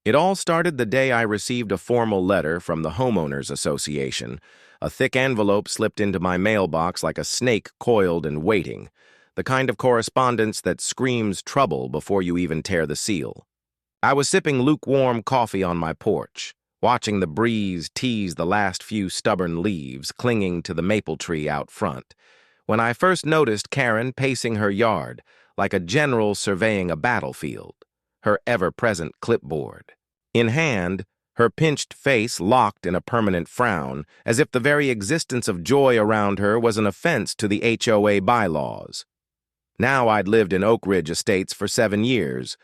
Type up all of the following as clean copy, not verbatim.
It all started the day I received a formal letter from the Homeowners Association. A thick envelope slipped into my mailbox like a snake coiled and waiting, the kind of correspondence that screams trouble before you even tear the seal. I was sipping lukewarm coffee on my porch, watching the breeze tease the last few stubborn leaves clinging to the maple tree out front, when I first noticed Karen pacing her yard like a general surveying a battlefield, her ever-present clipboard in hand, her pinched face locked in a permanent frown, as if the very existence of joy around her was an offense to the HOA bylaws. Now I'd lived in Oak Ridge Estates for 7 years,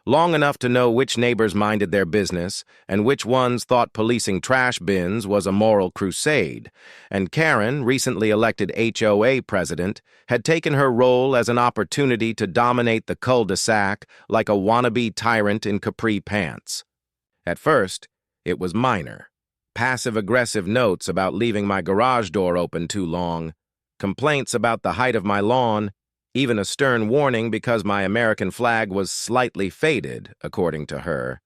long enough to know which neighbors minded their business and which ones thought policing trash bins was a moral crusade, and Karen, recently elected HOA president, had taken her role as an opportunity to dominate the cul-de-sac like a wannabe tyrant in capri pants. At first, it was minor. Passive-aggressive notes about leaving my garage door open too long, complaints about the height of my lawn, even a stern warning because my American flag was slightly faded, according to her.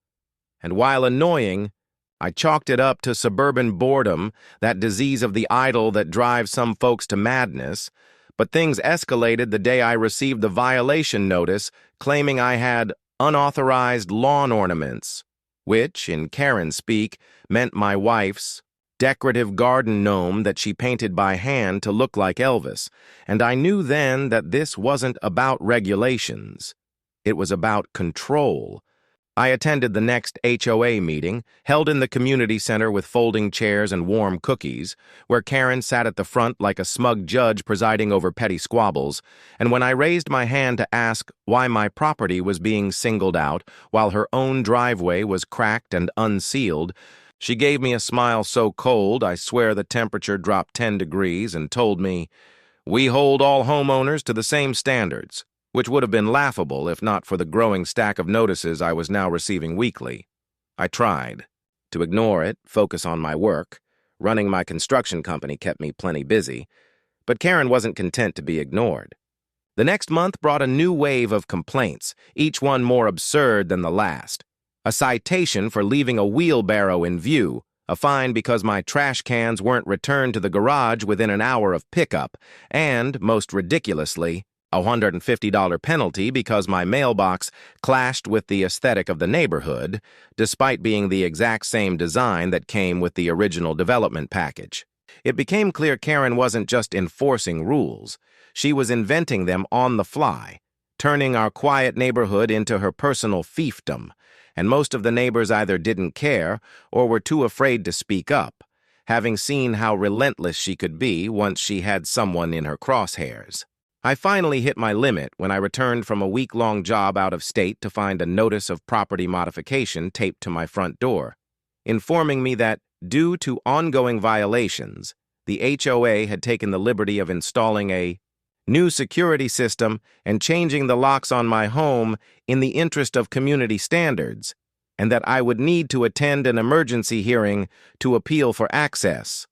And while annoying, I chalked it up to suburban boredom, that disease of the idle that drives some folks to madness. But things escalated the day I received the violation notice claiming I had unauthorized lawn ornaments, which, in Karen speak, meant my wife's decorative garden gnome that she painted by hand to look like Elvis, and I knew then that this wasn't about regulations. It was about control. I attended the next HOA meeting, held in the community center with folding chairs and warm cookies, where Karen sat at the front like a smug judge presiding over petty squabbles, and when I raised my hand to ask why my property was being singled out while her own driveway was cracked and unsealed, she gave me a smile so cold I swear the temperature dropped 10 degrees and told me, "We hold all homeowners to the same standards," which would have been laughable if not for the growing stack of notices I was now receiving weekly. I tried to ignore it, focus on my work. Running my construction company kept me plenty busy, but Karen wasn't content to be ignored. The next month brought a new wave of complaints, each one more absurd than the last. A citation for leaving a wheelbarrow in view, a fine because my trash cans weren't returned to the garage within an hour of pickup, and, most ridiculously, a $150 penalty because my mailbox clashed with the aesthetic of the neighborhood, despite being the exact same design that came with the original development package. It became clear Karen wasn't just enforcing rules. She was inventing them on the fly, turning our quiet neighborhood into her personal fiefdom, and most of the neighbors either didn't care or were too afraid to speak up, having seen how relentless she could be once she had someone in her crosshairs. I finally hit my limit when I returned from a week-long job out of state to find a notice of property modification taped to my front door, informing me that, due to ongoing violations, the HOA had taken the liberty of installing a new security system and changing the locks on my home in the interest of community standards, and that I would need to attend an emergency hearing to appeal for access.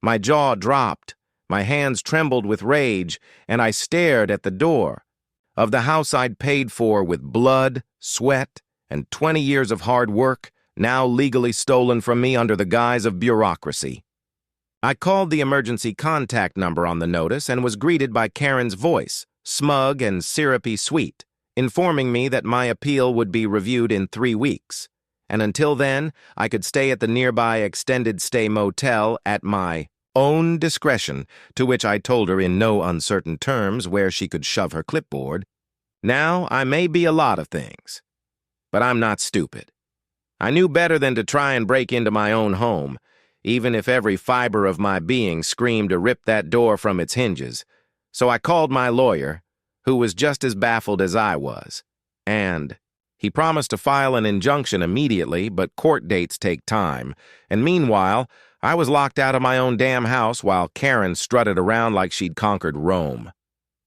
My jaw dropped, my hands trembled with rage, and I stared at the door of the house I'd paid for with blood, sweat, and 20 years of hard work, now legally stolen from me under the guise of bureaucracy. I called the emergency contact number on the notice and was greeted by Karen's voice, smug and syrupy sweet, informing me that my appeal would be reviewed in 3 weeks, and until then, I could stay at the nearby extended stay motel at my own discretion, to which I told her in no uncertain terms where she could shove her clipboard. Now, I may be a lot of things, but I'm not stupid. I knew better than to try and break into my own home, even if every fiber of my being screamed to rip that door from its hinges. So I called my lawyer, who was just as baffled as I was, and he promised to file an injunction immediately, but court dates take time, and meanwhile, I was locked out of my own damn house while Karen strutted around like she'd conquered Rome.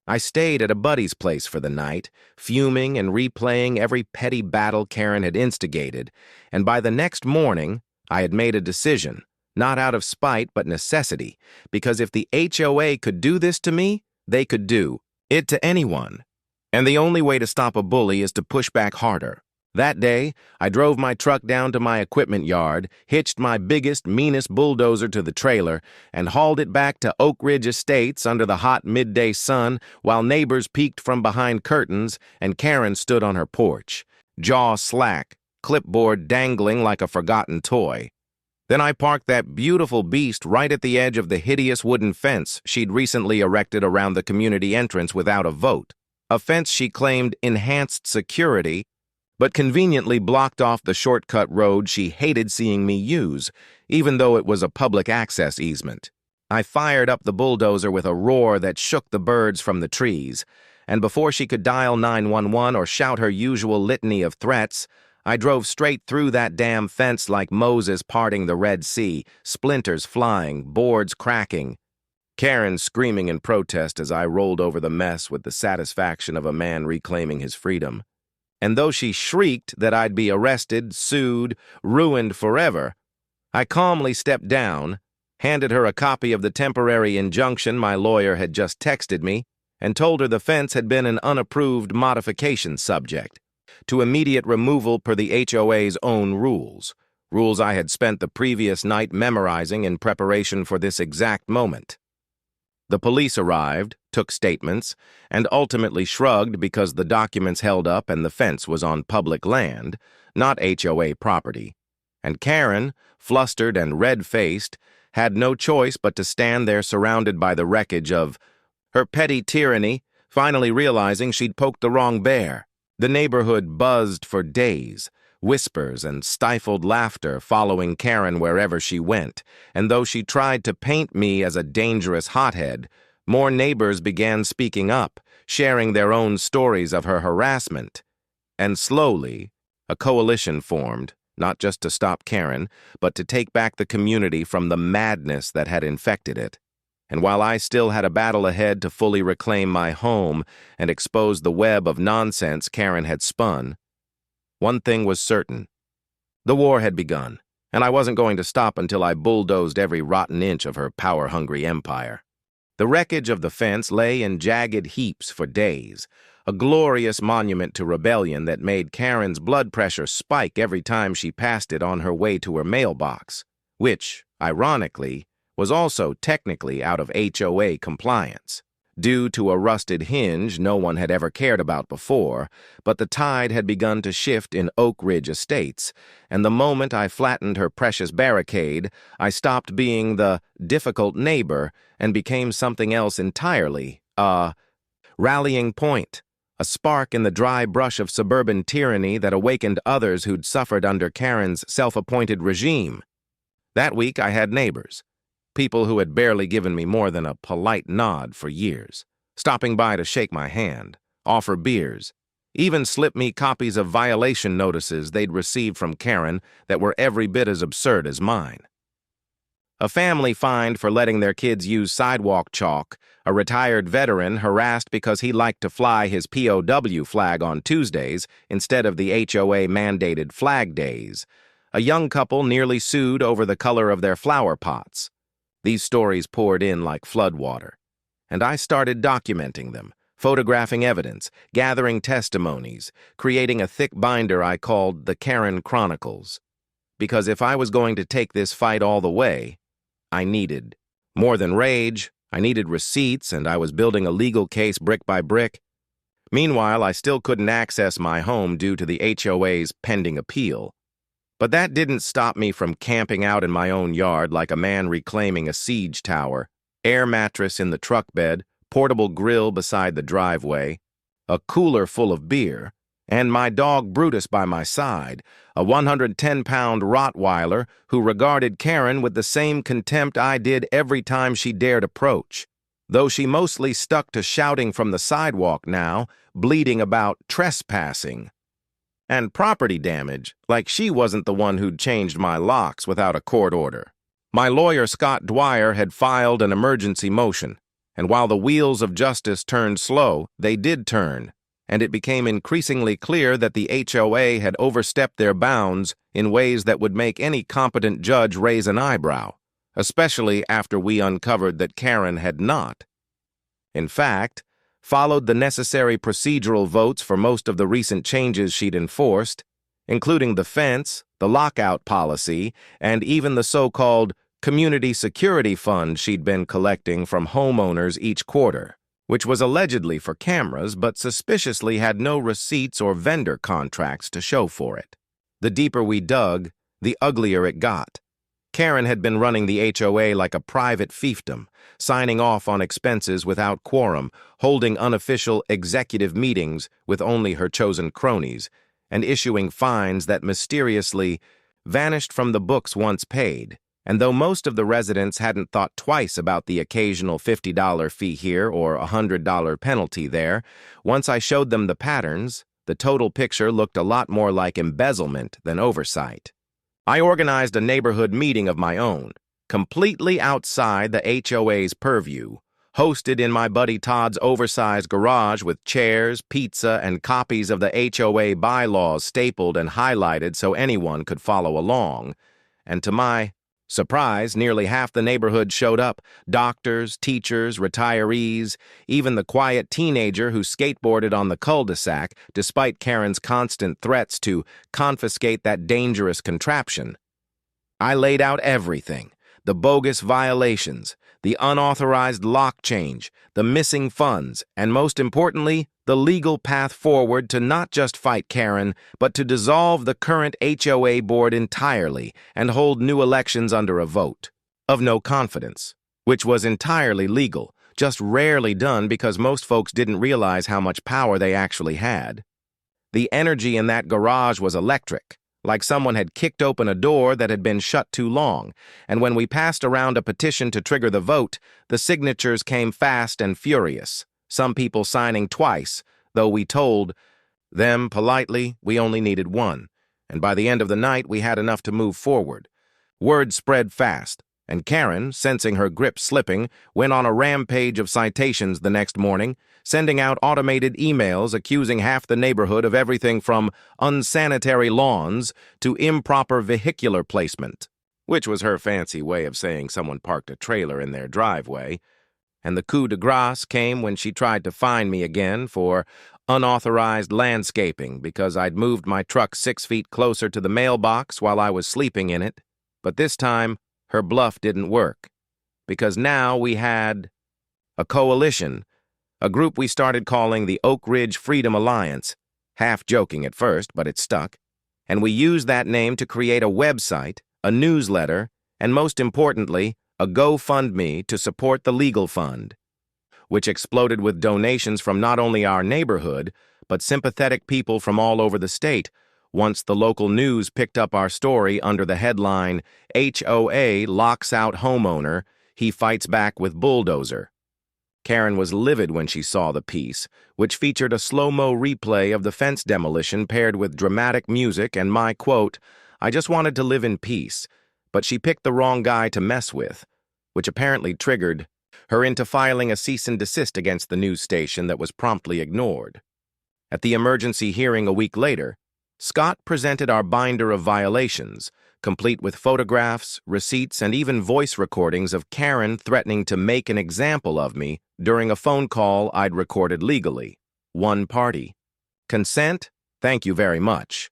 I stayed at a buddy's place for the night, fuming and replaying every petty battle Karen had instigated, and by the next morning, I had made a decision. Not out of spite, but necessity, because if the HOA could do this to me, they could do it to anyone. And the only way to stop a bully is to push back harder. That day, I drove my truck down to my equipment yard, hitched my biggest, meanest bulldozer to the trailer, and hauled it back to Oak Ridge Estates under the hot midday sun while neighbors peeked from behind curtains and Karen stood on her porch, jaw slack, clipboard dangling like a forgotten toy. Then I parked that beautiful beast right at the edge of the hideous wooden fence she'd recently erected around the community entrance without a vote, a fence she claimed enhanced security but conveniently blocked off the shortcut road she hated seeing me use, even though it was a public access easement. I fired up the bulldozer with a roar that shook the birds from the trees, and before she could dial 911 or shout her usual litany of threats, I drove straight through that damn fence like Moses parting the Red Sea, splinters flying, boards cracking. Karen screaming in protest as I rolled over the mess with the satisfaction of a man reclaiming his freedom. And though she shrieked that I'd be arrested, sued, ruined forever, I calmly stepped down, handed her a copy of the temporary injunction my lawyer had just texted me, and told her the fence had been an unapproved modification subject to immediate removal per the HOA's own rules I had spent the previous night memorizing in preparation for this exact moment. The police arrived, took statements, and ultimately shrugged because the documents held up and the fence was on public land, not HOA property. And Karen, flustered and red-faced, had no choice but to stand there surrounded by the wreckage of her petty tyranny, finally realizing she'd poked the wrong bear. The neighborhood buzzed for days, whispers and stifled laughter following Karen wherever she went, and though she tried to paint me as a dangerous hothead, more neighbors began speaking up, sharing their own stories of her harassment. And slowly, a coalition formed, not just to stop Karen, but to take back the community from the madness that had infected it. And while I still had a battle ahead to fully reclaim my home and expose the web of nonsense Karen had spun, one thing was certain. The war had begun, and I wasn't going to stop until I bulldozed every rotten inch of her power-hungry empire. The wreckage of the fence lay in jagged heaps for days, a glorious monument to rebellion that made Karen's blood pressure spike every time she passed it on her way to her mailbox, which, ironically, was also technically out of HOA compliance, due to a rusted hinge no one had ever cared about before, but the tide had begun to shift in Oak Ridge Estates, and the moment I flattened her precious barricade, I stopped being the difficult neighbor and became something else entirely, a rallying point, a spark in the dry brush of suburban tyranny that awakened others who'd suffered under Karen's self-appointed regime. That week I had neighbors. People who had barely given me more than a polite nod for years, stopping by to shake my hand, offer beers, even slip me copies of violation notices they'd received from Karen that were every bit as absurd as mine. A family fined for letting their kids use sidewalk chalk, a retired veteran harassed because he liked to fly his POW flag on Tuesdays instead of the HOA-mandated flag days, a young couple nearly sued over the color of their flower pots. These stories poured in like floodwater, and I started documenting them, photographing evidence, gathering testimonies, creating a thick binder I called the Karen Chronicles. Because if I was going to take this fight all the way, I needed more than rage, I needed receipts, and I was building a legal case brick by brick. Meanwhile, I still couldn't access my home due to the HOA's pending appeal. But that didn't stop me from camping out in my own yard like a man reclaiming a siege tower, air mattress in the truck bed, portable grill beside the driveway, a cooler full of beer, and my dog Brutus by my side, a 110-pound Rottweiler who regarded Karen with the same contempt I did every time she dared approach, though she mostly stuck to shouting from the sidewalk now, bleating about trespassing and property damage, like she wasn't the one who'd changed my locks without a court order. My lawyer, Scott Dwyer, had filed an emergency motion, and while the wheels of justice turned slow, they did turn, and it became increasingly clear that the HOA had overstepped their bounds in ways that would make any competent judge raise an eyebrow, especially after we uncovered that Karen had not. In fact, followed the necessary procedural votes for most of the recent changes she'd enforced, including the fence, the lockout policy, and even the so-called community security fund she'd been collecting from homeowners each quarter, which was allegedly for cameras but suspiciously had no receipts or vendor contracts to show for it. The deeper we dug, the uglier it got. Karen had been running the HOA like a private fiefdom, signing off on expenses without quorum, holding unofficial executive meetings with only her chosen cronies, and issuing fines that mysteriously vanished from the books once paid. And though most of the residents hadn't thought twice about the occasional $50 fee here or $100 penalty there, once I showed them the patterns, the total picture looked a lot more like embezzlement than oversight. I organized a neighborhood meeting of my own, completely outside the HOA's purview, hosted in my buddy Todd's oversized garage with chairs, pizza, and copies of the HOA bylaws stapled and highlighted so anyone could follow along. And to my surprise, nearly half the neighborhood showed up: doctors, teachers, retirees, even the quiet teenager who skateboarded on the cul-de-sac despite Karen's constant threats to confiscate that dangerous contraption. I laid out everything: the bogus violations, the unauthorized lock change, the missing funds, and most importantly, the legal path forward to not just fight Karen, but to dissolve the current HOA board entirely and hold new elections under a vote of no confidence, which was entirely legal, just rarely done because most folks didn't realize how much power they actually had. The energy in that garage was electric, like someone had kicked open a door that had been shut too long, and when we passed around a petition to trigger the vote, the signatures came fast and furious, some people signing twice, though we told them politely we only needed one, and by the end of the night we had enough to move forward. Word spread fast, and Karen, sensing her grip slipping, went on a rampage of citations the next morning, sending out automated emails accusing half the neighborhood of everything from unsanitary lawns to improper vehicular placement, which was her fancy way of saying someone parked a trailer in their driveway. And the coup de grace came when she tried to fine me again for unauthorized landscaping because I'd moved my truck 6 feet closer to the mailbox while I was sleeping in it. But this time, her bluff didn't work, because now we had a coalition, a group we started calling the Oak Ridge Freedom Alliance, half joking at first, but it stuck, and we used that name to create a website, a newsletter, and most importantly, a GoFundMe to support the legal fund, which exploded with donations from not only our neighborhood, but sympathetic people from all over the state, once the local news picked up our story under the headline, HOA Locks Out Homeowner, He Fights Back with Bulldozer. Karen was livid when she saw the piece, which featured a slow-mo replay of the fence demolition paired with dramatic music and my quote, "I just wanted to live in peace," but she picked the wrong guy to mess with, which apparently triggered her into filing a cease and desist against the news station that was promptly ignored. At the emergency hearing a week later, Scott presented our binder of violations, complete with photographs, receipts, and even voice recordings of Karen threatening to make an example of me during a phone call I'd recorded legally. One party. Consent? Thank you very much.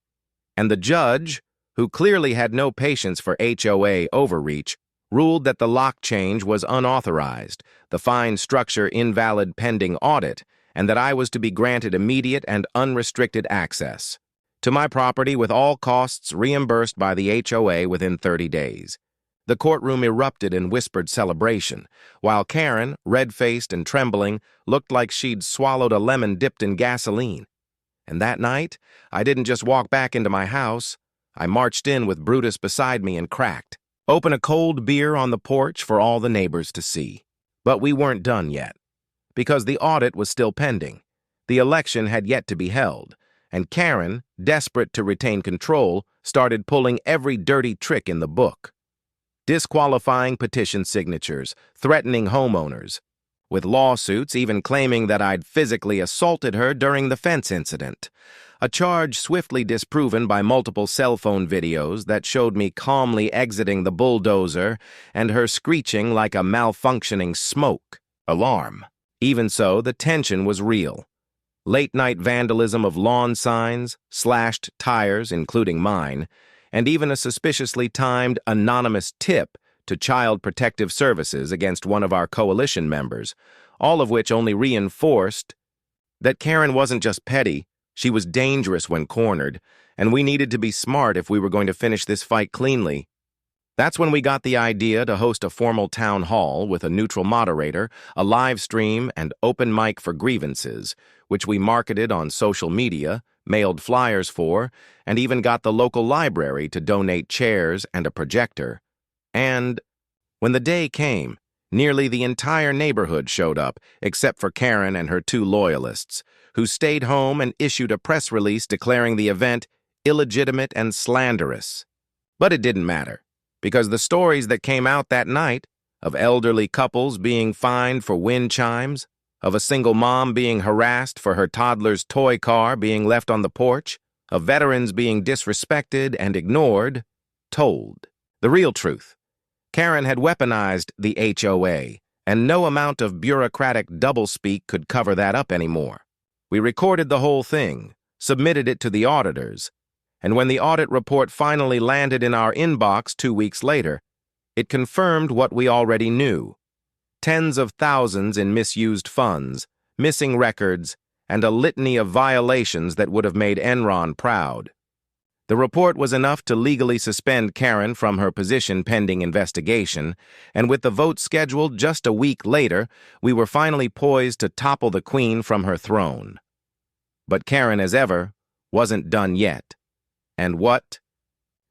And the judge, who clearly had no patience for HOA overreach, ruled that the lock change was unauthorized, the fine structure invalid pending audit, and that I was to be granted immediate and unrestricted access to my property with all costs reimbursed by the HOA within 30 days. The courtroom erupted in whispered celebration, while Karen, red-faced and trembling, looked like she'd swallowed a lemon dipped in gasoline. And that night, I didn't just walk back into my house. I marched in with Brutus beside me and cracked open a cold beer on the porch for all the neighbors to see. But we weren't done yet, because the audit was still pending. The election had yet to be held, and Karen, desperate to retain control, started pulling every dirty trick in the book. Disqualifying petition signatures, threatening homeowners, with lawsuits even claiming that I'd physically assaulted her during the fence incident, a charge swiftly disproven by multiple cell phone videos that showed me calmly exiting the Bulldozer and her screeching like a malfunctioning smoke alarm. Even so, the tension was real. late-night vandalism of lawn signs, slashed tires, including mine, and even a suspiciously timed anonymous tip to Child Protective Services against one of our coalition members, all of which only reinforced that Karen wasn't just petty, she was dangerous when cornered, and we needed to be smart if we were going to finish this fight cleanly. That's when we got the idea to host a formal town hall with a neutral moderator, a live stream, and open mic for grievances, which we marketed on social media, mailed flyers for, and even got the local library to donate chairs and a projector. And when the day came, nearly the entire neighborhood showed up, except for Karen and her 2 loyalists, who stayed home and issued a press release declaring the event illegitimate and slanderous. But it didn't matter, because the stories that came out that night of elderly couples being fined for wind chimes, of a single mom being harassed for her toddler's toy car being left on the porch, of veterans being disrespected and ignored, told the real truth. Karen had weaponized the HOA, and no amount of bureaucratic doublespeak could cover that up anymore. We recorded the whole thing, submitted it to the auditors, and when the audit report finally landed in our inbox 2 weeks later, it confirmed what we already knew: tens of thousands in misused funds, missing records, and a litany of violations that would have made Enron proud. The report was enough to legally suspend Karen from her position pending investigation, and with the vote scheduled just a week later, we were finally poised to topple the queen from her throne. But Karen, as ever, wasn't done yet. And what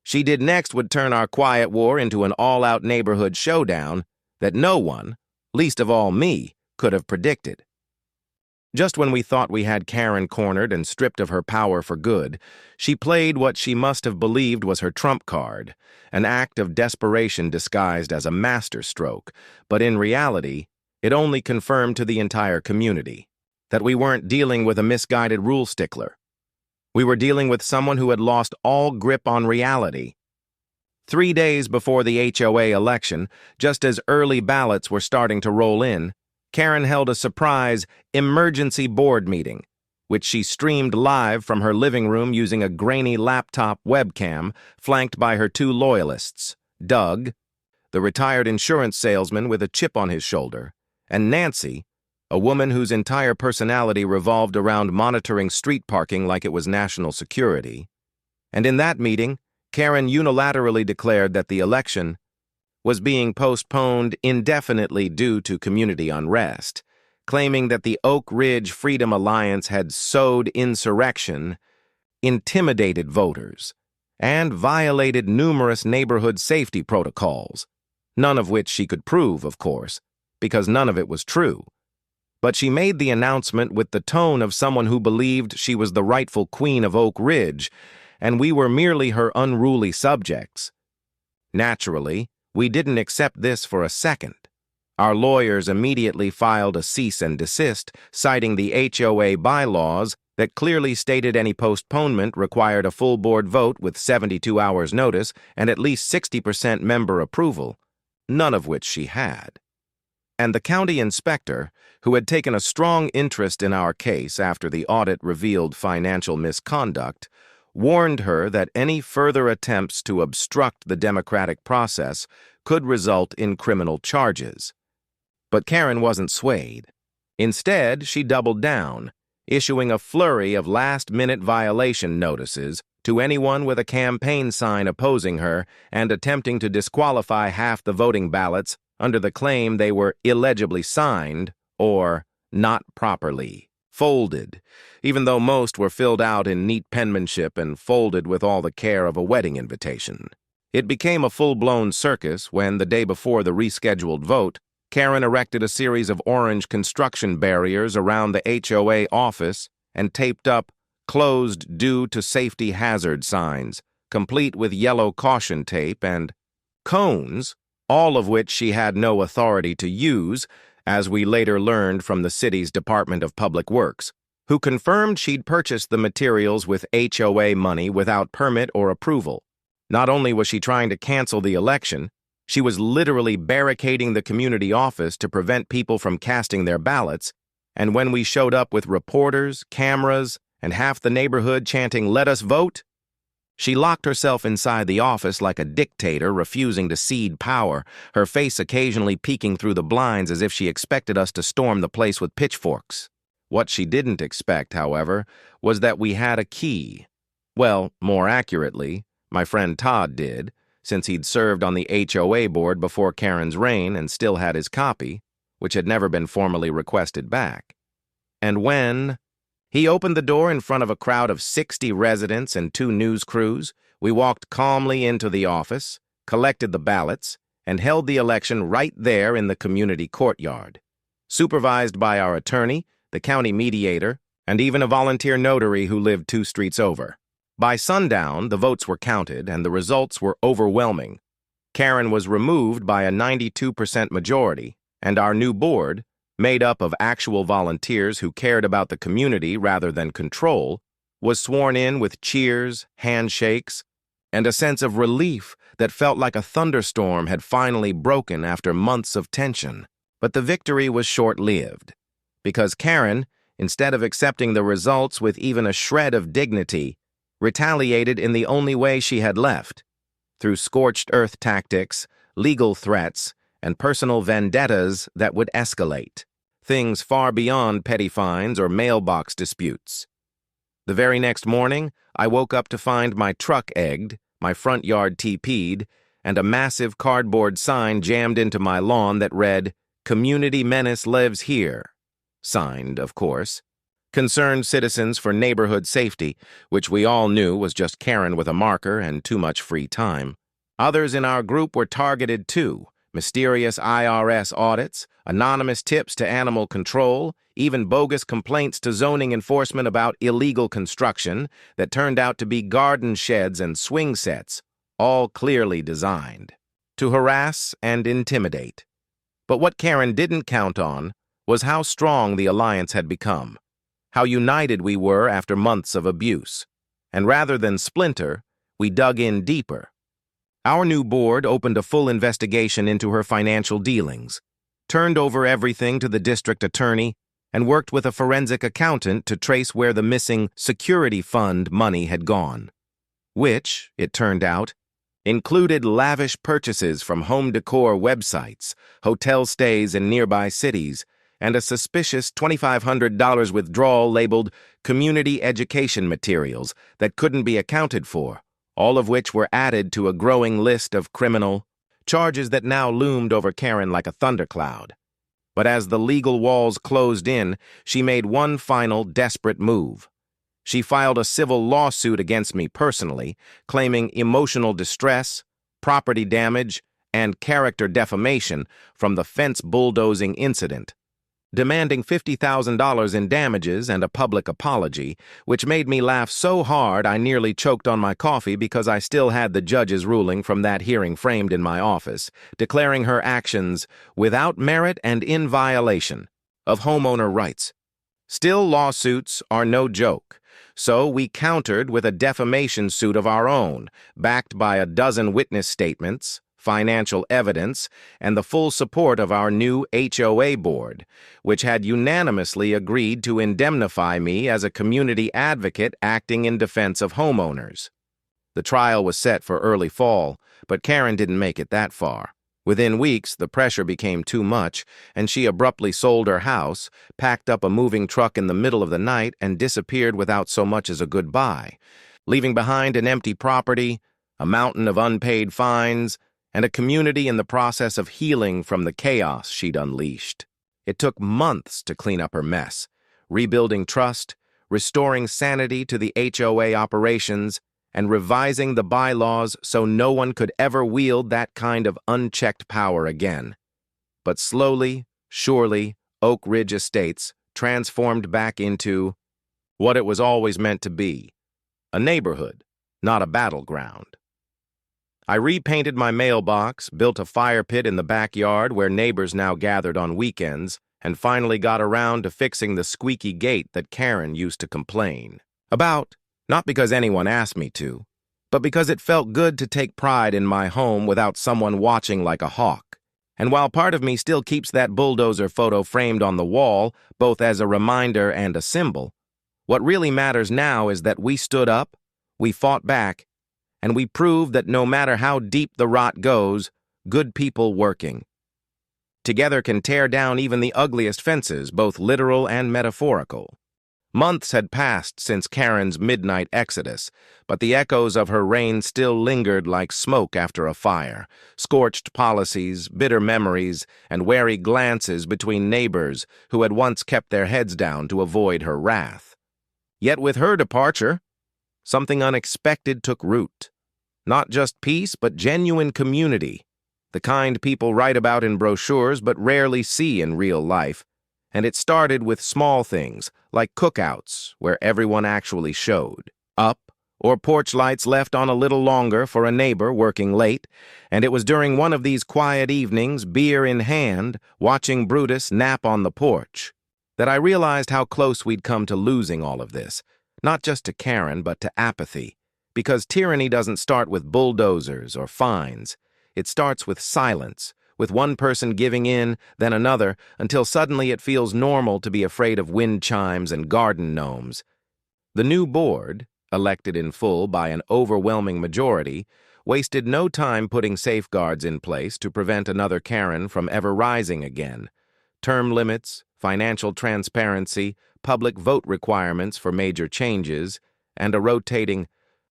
she did next would turn our quiet war into an all-out neighborhood showdown that no one, least of all me, could have predicted. Just when we thought we had Karen cornered and stripped of her power for good, she played what she must have believed was her trump card, an act of desperation disguised as a masterstroke, but in reality, it only confirmed to the entire community that we weren't dealing with a misguided rule stickler. We were dealing with someone who had lost all grip on reality. 3 days before the HOA election, just as early ballots were starting to roll in, Karen held a surprise emergency board meeting, which she streamed live from her living room using a grainy laptop webcam flanked by her 2 loyalists, Doug, the retired insurance salesman with a chip on his shoulder, and Nancy, a woman whose entire personality revolved around monitoring street parking like it was national security. And in that meeting, Karen unilaterally declared that the election was being postponed indefinitely due to community unrest, claiming that the Oak Ridge Freedom Alliance had sowed insurrection, intimidated voters, and violated numerous neighborhood safety protocols, none of which she could prove, of course, because none of it was true. But she made the announcement with the tone of someone who believed she was the rightful queen of Oak Ridge, and we were merely her unruly subjects. Naturally, we didn't accept this for a second. Our lawyers immediately filed a cease and desist, citing the HOA bylaws that clearly stated any postponement required a full board vote with 72 hours notice and at least 60% member approval, none of which she had. And the county inspector, who had taken a strong interest in our case after the audit revealed financial misconduct, warned her that any further attempts to obstruct the democratic process could result in criminal charges. But Karen wasn't swayed. Instead, she doubled down, issuing a flurry of last-minute violation notices to anyone with a campaign sign opposing her and attempting to disqualify half the voting ballots under the claim they were illegibly signed or not properly folded, even though most were filled out in neat penmanship and folded with all the care of a wedding invitation. It became a full-blown circus when, the day before the rescheduled vote, Karen erected a series of orange construction barriers around the HOA office and taped up "Closed due to safety hazard" signs, complete with yellow caution tape and cones, all of which she had no authority to use, as we later learned from the city's Department of Public Works, who confirmed she'd purchased the materials with HOA money without permit or approval. Not only was she trying to cancel the election, she was literally barricading the community office to prevent people from casting their ballots And when we showed up with reporters, cameras, and half the neighborhood chanting, "Let us vote," she locked herself inside the office like a dictator refusing to cede power, her face occasionally peeking through the blinds as if she expected us to storm the place with pitchforks. What she didn't expect, however, was that we had a key. Well, more accurately, my friend Todd did, since he'd served on the HOA board before Karen's reign and still had his copy, which had never been formally requested back. And when he opened the door in front of a crowd of 60 residents and 2 news crews, we walked calmly into the office, collected the ballots, and held the election right there in the community courtyard, supervised by our attorney, the county mediator, and even a volunteer notary who lived 2 streets over. By sundown, the votes were counted, and the results were overwhelming. Karen was removed by a 92% majority, and our new board, made up of actual volunteers who cared about the community rather than control, was sworn in with cheers, handshakes, and a sense of relief that felt like a thunderstorm had finally broken after months of tension. But the victory was short-lived, because Karen, instead of accepting the results with even a shred of dignity, retaliated in the only way she had left, through scorched earth tactics, legal threats, and personal vendettas that would escalate, things far beyond petty fines or mailbox disputes. The very next morning, I woke up to find my truck egged, my front yard TP'd, and a massive cardboard sign jammed into my lawn that read, "Community Menace Lives Here." Signed, of course, "Concerned Citizens for Neighborhood Safety," which we all knew was just Karen with a marker and too much free time. Others in our group were targeted too: mysterious IRS audits, anonymous tips to animal control, even bogus complaints to zoning enforcement about illegal construction that turned out to be garden sheds and swing sets, all clearly designed to harass and intimidate. But what Karen didn't count on was how strong the alliance had become, how united we were after months of abuse. And rather than splinter, we dug in deeper. Our new board opened a full investigation into her financial dealings, turned over everything to the district attorney, and worked with a forensic accountant to trace where the missing security fund money had gone, which, it turned out, included lavish purchases from home decor websites, hotel stays in nearby cities, and a suspicious $2,500 withdrawal labeled community education materials that couldn't be accounted for, all of which were added to a growing list of criminal charges that now loomed over Karen like a thundercloud. But as the legal walls closed in, she made one final desperate move. She filed a civil lawsuit against me personally, claiming emotional distress, property damage, and character defamation from the fence bulldozing incident, demanding $50,000 in damages and a public apology, which made me laugh so hard I nearly choked on my coffee because I still had the judge's ruling from that hearing framed in my office, declaring her actions without merit and in violation of homeowner rights. Still, lawsuits are no joke, so we countered with a defamation suit of our own, backed by a dozen witness statements, financial evidence, and the full support of our new HOA board, which had unanimously agreed to indemnify me as a community advocate acting in defense of homeowners. The trial was set for early fall, but Karen didn't make it that far. Within weeks, the pressure became too much, and she abruptly sold her house, packed up a moving truck in the middle of the night, and disappeared without so much as a goodbye, leaving behind an empty property, a mountain of unpaid fines, and a community in the process of healing from the chaos she'd unleashed. It took months to clean up her mess, rebuilding trust, restoring sanity to the HOA operations, and revising the bylaws so no one could ever wield that kind of unchecked power again. But slowly, surely, Oak Ridge Estates transformed back into what it was always meant to be, a neighborhood, not a battleground. I repainted my mailbox, built a fire pit in the backyard where neighbors now gathered on weekends, and finally got around to fixing the squeaky gate that Karen used to complain about, not because anyone asked me to, but because it felt good to take pride in my home without someone watching like a hawk. And while part of me still keeps that bulldozer photo framed on the wall, both as a reminder and a symbol, what really matters now is that we stood up, we fought back, and we proved that no matter how deep the rot goes, good people working together can tear down even the ugliest fences, both literal and metaphorical. Months had passed since Karen's midnight exodus, but the echoes of her reign still lingered like smoke after a fire, scorched policies, bitter memories, and wary glances between neighbors who had once kept their heads down to avoid her wrath. Yet with her departure, something unexpected took root. Not just peace, but genuine community, the kind people write about in brochures but rarely see in real life. And it started with small things, like cookouts, where everyone actually showed up, or porch lights left on a little longer for a neighbor working late, and it was during one of these quiet evenings, beer in hand, watching Brutus nap on the porch, that I realized how close we'd come to losing all of this, not just to Karen, but to apathy, because tyranny doesn't start with bulldozers or fines. It starts with silence, with one person giving in, then another, until suddenly it feels normal to be afraid of wind chimes and garden gnomes. The new board, elected in full by an overwhelming majority, wasted no time putting safeguards in place to prevent another Karen from ever rising again. Term limits, financial transparency, public vote requirements for major changes, and a rotating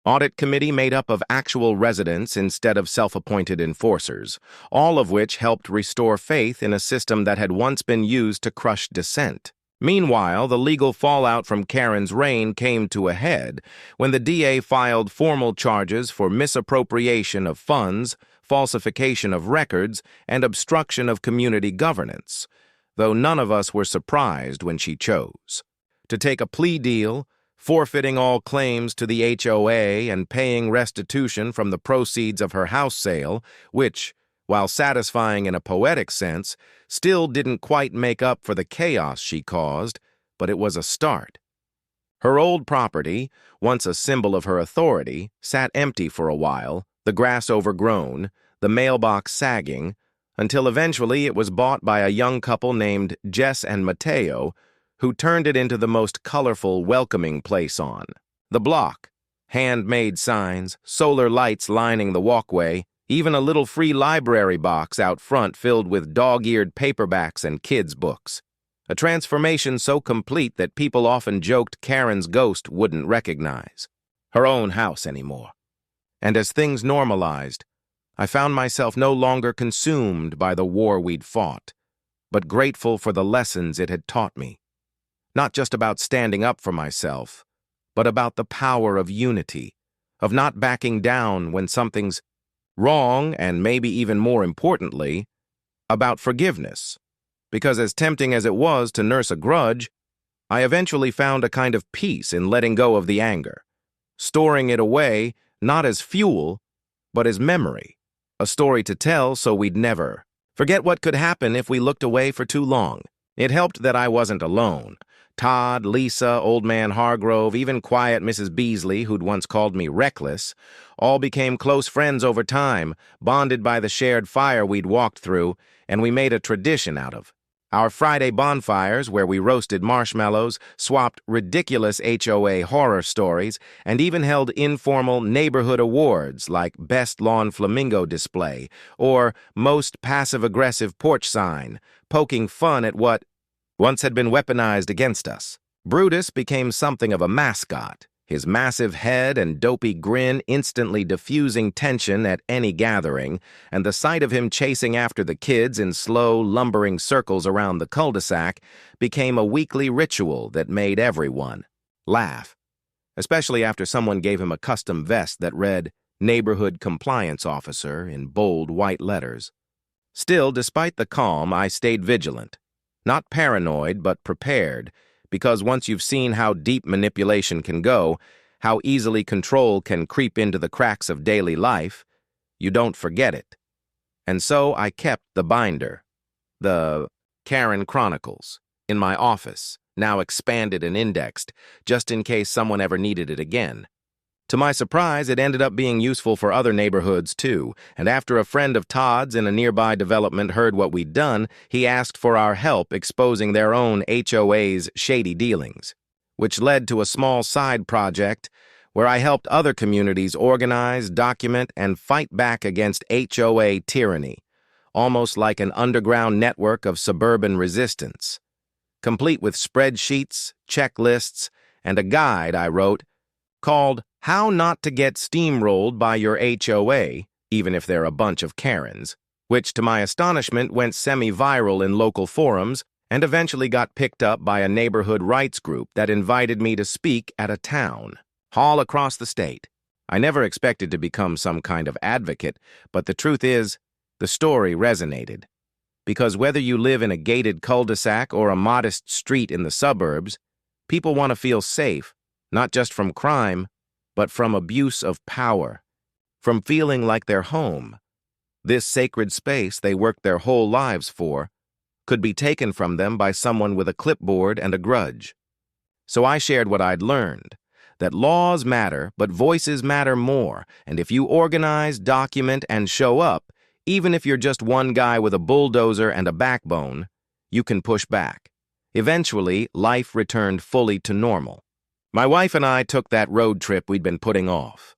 audit committee made up of actual residents instead of self-appointed enforcers, all of which helped restore faith in a system that had once been used to crush dissent. Meanwhile, the legal fallout from Karen's reign came to a head when the DA filed formal charges for misappropriation of funds, falsification of records, and obstruction of community governance, though none of us were surprised when she chose to take a plea deal, forfeiting all claims to the HOA and paying restitution from the proceeds of her house sale, which, while satisfying in a poetic sense, still didn't quite make up for the chaos she caused, but it was a start. Her old property, once a symbol of her authority, sat empty for a while, the grass overgrown, the mailbox sagging, until eventually it was bought by a young couple named Jess and Mateo, who turned it into the most colorful, welcoming place on the block. Handmade signs, solar lights lining the walkway, even a little free library box out front filled with dog-eared paperbacks and kids' books. A transformation so complete that people often joked Karen's ghost wouldn't recognize her own house anymore. And as things normalized, I found myself no longer consumed by the war we'd fought, but grateful for the lessons it had taught me. Not just about standing up for myself, but about the power of unity, of not backing down when something's wrong, and maybe even more importantly, about forgiveness. Because as tempting as it was to nurse a grudge, I eventually found a kind of peace in letting go of the anger, storing it away not as fuel, but as memory, a story to tell so we'd never forget what could happen if we looked away for too long. It helped that I wasn't alone. Todd, Lisa, Old Man Hargrove, even quiet Mrs. Beasley, who'd once called me reckless, all became close friends over time, bonded by the shared fire we'd walked through, and we made a tradition out of our Friday bonfires, where we roasted marshmallows, swapped ridiculous HOA horror stories, and even held informal neighborhood awards like Best Lawn Flamingo Display or Most Passive-Aggressive Porch Sign, poking fun at what once had been weaponized against us. Brutus became something of a mascot, his massive head and dopey grin instantly diffusing tension at any gathering, and the sight of him chasing after the kids in slow, lumbering circles around the cul-de-sac became a weekly ritual that made everyone laugh, especially after someone gave him a custom vest that read Neighborhood Compliance Officer in bold white letters. Still, despite the calm, I stayed vigilant. Not paranoid, but prepared, because once you've seen how deep manipulation can go, how easily control can creep into the cracks of daily life, you don't forget it. And so I kept the binder, the Karen Chronicles, in my office, now expanded and indexed, just in case someone ever needed it again. To my surprise, it ended up being useful for other neighborhoods too, and after a friend of Todd's in a nearby development heard what we'd done, he asked for our help exposing their own HOA's shady dealings, which led to a small side project where I helped other communities organize, document, and fight back against HOA tyranny, almost like an underground network of suburban resistance. Complete with spreadsheets, checklists, and a guide I wrote called How Not to Get Steamrolled by Your HOA, Even If They're a Bunch of Karens, which to my astonishment went semi-viral in local forums and eventually got picked up by a neighborhood rights group that invited me to speak at a town hall across the state. I never expected to become some kind of advocate, but the truth is, the story resonated. Because whether you live in a gated cul-de-sac or a modest street in the suburbs, people want to feel safe, not just from crime, but from abuse of power, from feeling like they're home. This sacred space they worked their whole lives for could be taken from them by someone with a clipboard and a grudge. So I shared what I'd learned, that laws matter, but voices matter more, and if you organize, document, and show up, even if you're just one guy with a bulldozer and a backbone, you can push back. Eventually, life returned fully to normal. My wife and I took that road trip we'd been putting off.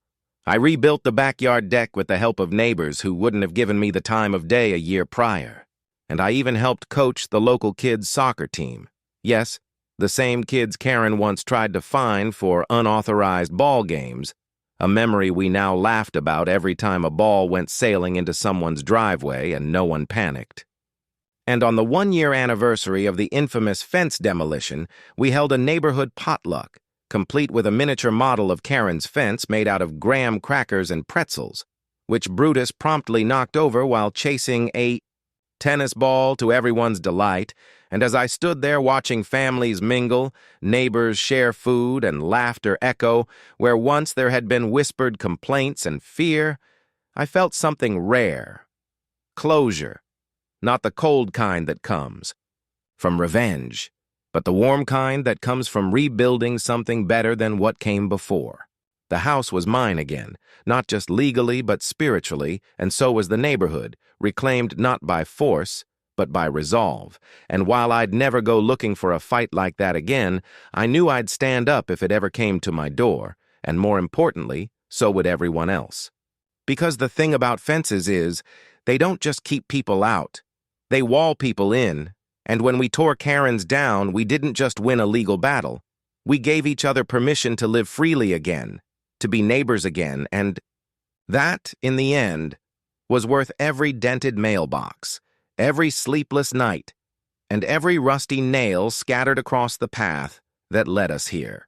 I rebuilt the backyard deck with the help of neighbors who wouldn't have given me the time of day a year prior. And I even helped coach the local kids' soccer team. Yes, the same kids Karen once tried to fine for unauthorized ball games, a memory we now laughed about every time a ball went sailing into someone's driveway and no one panicked. And on the one-year anniversary of the infamous fence demolition, we held a neighborhood potluck, complete with a miniature model of Karen's fence made out of graham crackers and pretzels, which Brutus promptly knocked over while chasing a tennis ball to everyone's delight. And as I stood there watching families mingle, neighbors share food, and laughter echo, where once there had been whispered complaints and fear, I felt something rare. Closure. Not the cold kind that comes from revenge, but the warm kind that comes from rebuilding something better than what came before. The house was mine again, not just legally but spiritually, and so was the neighborhood, reclaimed not by force, but by resolve. And while I'd never go looking for a fight like that again, I knew I'd stand up if it ever came to my door, and more importantly, so would everyone else. Because the thing about fences is, they don't just keep people out. They wall people in, and when we tore Karen's down, we didn't just win a legal battle. We gave each other permission to live freely again, to be neighbors again, and that, in the end, was worth every dented mailbox, every sleepless night, and every rusty nail scattered across the path that led us here.